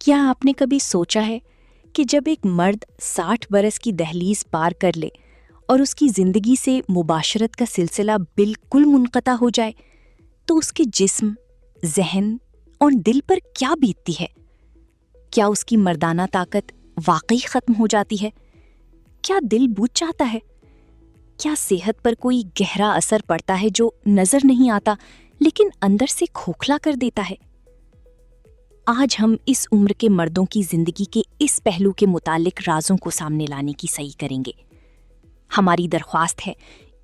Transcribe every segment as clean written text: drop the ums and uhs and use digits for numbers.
کیا آپ نے کبھی سوچا ہے کہ جب ایک مرد 60 برس کی دہلیز پار کر لے اور اس کی زندگی سے مباشرت کا سلسلہ بالکل منقطع ہو جائے تو اس کے جسم، ذہن اور دل پر کیا بیتتی ہے؟ کیا اس کی مردانہ طاقت واقعی ختم ہو جاتی ہے؟ کیا دل بجھ جاتا ہے؟ کیا صحت پر کوئی گہرا اثر پڑتا ہے جو نظر نہیں آتا لیکن اندر سے کھوکھلا کر دیتا ہے؟ آج ہم اس عمر کے مردوں کی زندگی کے اس پہلو کے متعلق رازوں کو سامنے لانے کی صحیح کریں گے۔ ہماری درخواست ہے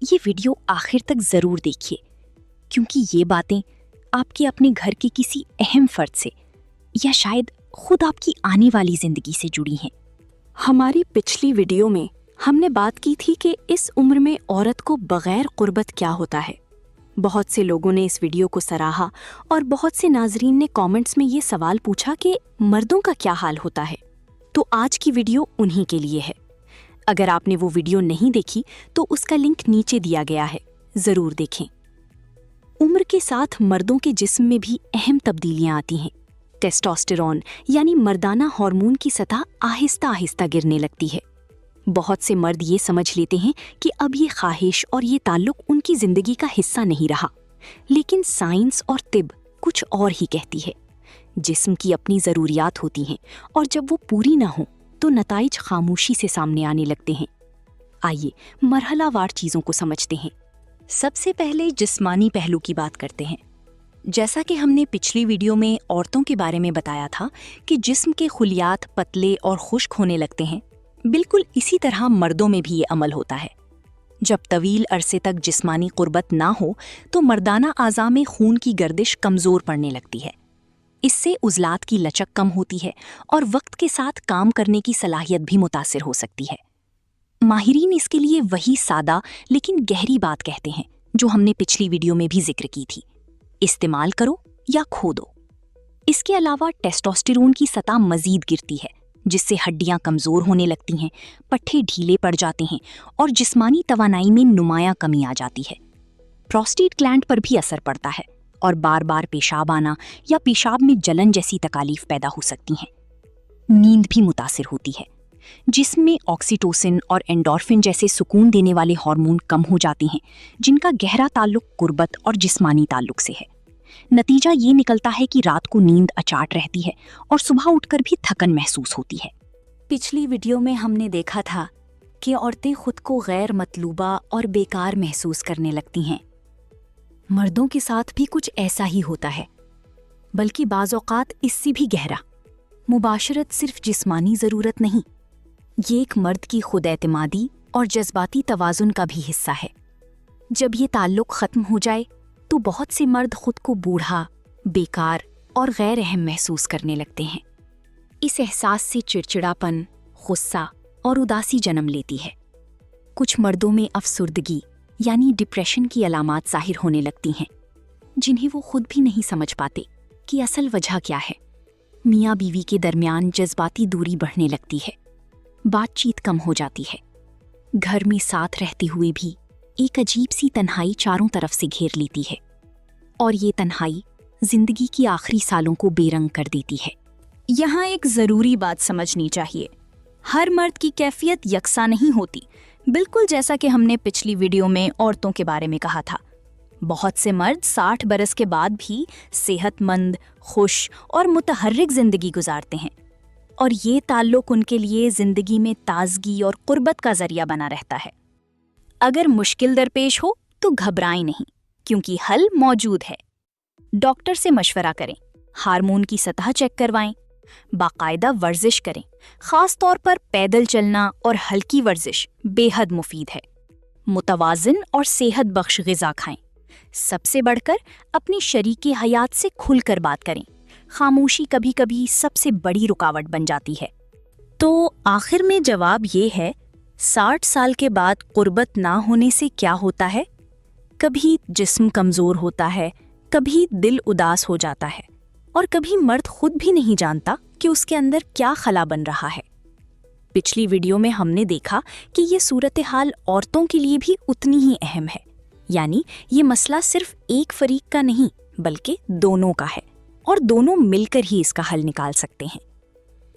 یہ ویڈیو آخر تک ضرور دیکھیے، کیونکہ یہ باتیں آپ کے اپنے گھر کے کسی اہم فرد سے یا شاید خود آپ کی آنے والی زندگی سے جڑی ہیں۔ ہماری پچھلی ویڈیو میں ہم نے بات کی تھی کہ اس عمر میں عورت کو بغیر قربت کیا ہوتا ہے۔ بہت سے لوگوں نے اس ویڈیو کو سراہا اور بہت سے ناظرین نے کامنٹس میں یہ سوال پوچھا کہ مردوں کا کیا حال ہوتا ہے۔ تو آج کی ویڈیو انہی کے لیے ہے۔ اگر آپ نے وہ ویڈیو نہیں دیکھی تو اس کا لنک نیچے دیا گیا ہے، ضرور دیکھیں۔ عمر کے ساتھ مردوں کے جسم میں بھی اہم تبدیلیاں آتی ہیں۔ ٹیسٹوسٹیرون یعنی مردانہ ہارمون کی سطح آہستہ آہستہ گرنے لگتی ہے۔ بہت سے مرد یہ سمجھ لیتے ہیں کہ اب یہ خواہش اور یہ تعلق ان کی زندگی کا حصہ نہیں رہا، لیکن سائنس اور طب کچھ اور ہی کہتی ہے۔ جسم کی اپنی ضروریات ہوتی ہیں اور جب وہ پوری نہ ہوں تو نتائج خاموشی سے سامنے آنے لگتے ہیں۔ آئیے مرحلہ وار چیزوں کو سمجھتے ہیں۔ سب سے پہلے جسمانی پہلو کی بات کرتے ہیں۔ جیسا کہ ہم نے پچھلی ویڈیو میں عورتوں کے بارے میں بتایا تھا کہ جسم کے خلیات پتلے اور خشک ہونے لگتے ہیں، بالکل اسی طرح مردوں میں بھی یہ عمل ہوتا ہے۔ جب طویل عرصے تک جسمانی قربت نہ ہو تو مردانہ اعضاء میں خون کی گردش کمزور پڑنے لگتی ہے۔ اس سے عضلات کی لچک کم ہوتی ہے اور وقت کے ساتھ کام کرنے کی صلاحیت بھی متاثر ہو سکتی ہے۔ ماہرین اس کے لیے وہی سادہ لیکن گہری بات کہتے ہیں جو ہم نے پچھلی ویڈیو میں بھی ذکر کی تھی: استعمال کرو یا کھو دو۔ اس کے علاوہ ٹیسٹوسٹیرون کی سطح مزید گرتی ہے، جس سے ہڈیاں کمزور ہونے لگتی ہیں، پٹھے ڈھیلے پڑ جاتے ہیں اور جسمانی توانائی میں نمایاں کمی آ جاتی ہے۔ پروسٹیٹ گلینڈ پر بھی اثر پڑتا ہے اور بار بار پیشاب آنا یا پیشاب میں جلن جیسی تکالیف پیدا ہو سکتی ہیں۔ نیند بھی متاثر ہوتی ہے۔ جسم میں آکسیٹوسن اور اینڈورفن جیسے سکون دینے والے ہارمون کم ہو جاتے ہیں، جن کا گہرا تعلق قربت اور جسمانی تعلق سے ہے۔ نتیجہ یہ نکلتا ہے کہ رات کو نیند اچاٹ رہتی ہے اور صبح اٹھ کر بھی تھکن محسوس ہوتی ہے۔ پچھلی ویڈیو میں ہم نے دیکھا تھا کہ عورتیں خود کو غیر مطلوبہ اور بیکار محسوس کرنے لگتی ہیں۔ مردوں کے ساتھ بھی کچھ ایسا ہی ہوتا ہے، بلکہ بعض اوقات اس سے بھی گہرا۔ مباشرت صرف جسمانی ضرورت نہیں، یہ ایک مرد کی خود اعتمادی اور جذباتی توازن کا بھی حصہ ہے۔ جب یہ تعلق ختم ہو جائے تو بہت سے مرد خود کو بوڑھا، بیکار اور غیر اہم محسوس کرنے لگتے ہیں۔ اس احساس سے چڑچڑاپن، غصہ اور اداسی جنم لیتی ہے۔ کچھ مردوں میں افسردگی یعنی ڈپریشن کی علامات ظاہر ہونے لگتی ہیں، جنہیں وہ خود بھی نہیں سمجھ پاتے کہ اصل وجہ کیا ہے۔ میاں بیوی کے درمیان جذباتی دوری بڑھنے لگتی ہے، بات چیت کم ہو جاتی ہے۔ گھر میں ساتھ رہتے ہوئے بھی ایک عجیب سی تنہائی چاروں طرف سے گھیر لیتی ہے، اور یہ تنہائی زندگی کی آخری سالوں کو بے رنگ کر دیتی ہے۔ یہاں ایک ضروری بات سمجھنی چاہیے، ہر مرد کی کیفیت یکساں نہیں ہوتی، بالکل جیسا کہ ہم نے پچھلی ویڈیو میں عورتوں کے بارے میں کہا تھا۔ بہت سے مرد 60 برس کے بعد بھی صحت مند، خوش اور متحرک زندگی گزارتے ہیں، اور یہ تعلق ان کے لیے زندگی میں تازگی اور قربت کا ذریعہ بنا رہتا ہے۔ اگر مشکل درپیش ہو تو گھبرائیں نہیں، کیونکہ حل موجود ہے۔ ڈاکٹر سے مشورہ کریں، ہارمون کی سطح چیک کروائیں، باقاعدہ ورزش کریں، خاص طور پر پیدل چلنا اور ہلکی ورزش بے حد مفید ہے۔ متوازن اور صحت بخش غذا کھائیں۔ سب سے بڑھ کر اپنی شریک حیات سے کھل کر بات کریں۔ خاموشی کبھی کبھی سب سے بڑی رکاوٹ بن جاتی ہے۔ تو آخر میں جواب یہ ہے، 60 سال کے بعد قربت نہ ہونے سے کیا ہوتا ہے؟ کبھی جسم کمزور ہوتا ہے، کبھی دل اداس ہو جاتا ہے، اور کبھی مرد خود بھی نہیں جانتا کہ اس کے اندر کیا خلا بن رہا ہے۔ پچھلی ویڈیو میں ہم نے دیکھا کہ یہ صورتحال عورتوں کے لیے بھی اتنی ہی اہم ہے، یعنی یہ مسئلہ صرف ایک فریق کا نہیں بلکہ دونوں کا ہے، اور دونوں مل کر ہی اس کا حل نکال سکتے ہیں۔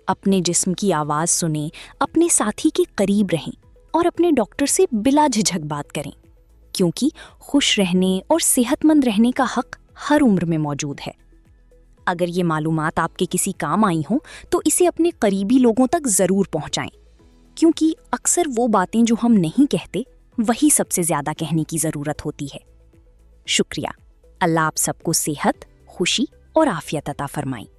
اپنے جسم کی آواز سنیں، اپنے ساتھی کے قریب رہیں اور اپنے ڈاکٹر سے بلا جھجک بات کریں، کیونکہ خوش رہنے اور صحت مند رہنے کا حق ہر عمر میں موجود ہے۔ اگر یہ معلومات آپ کے کسی کام آئی ہوں تو اسے اپنے قریبی لوگوں تک ضرور پہنچائیں، کیونکہ اکثر وہ باتیں جو ہم نہیں کہتے وہی سب سے زیادہ کہنے کی ضرورت ہوتی ہے۔ شکریہ۔ اللہ آپ سب کو صحت، خوشی اور عافیت عطا فرمائے۔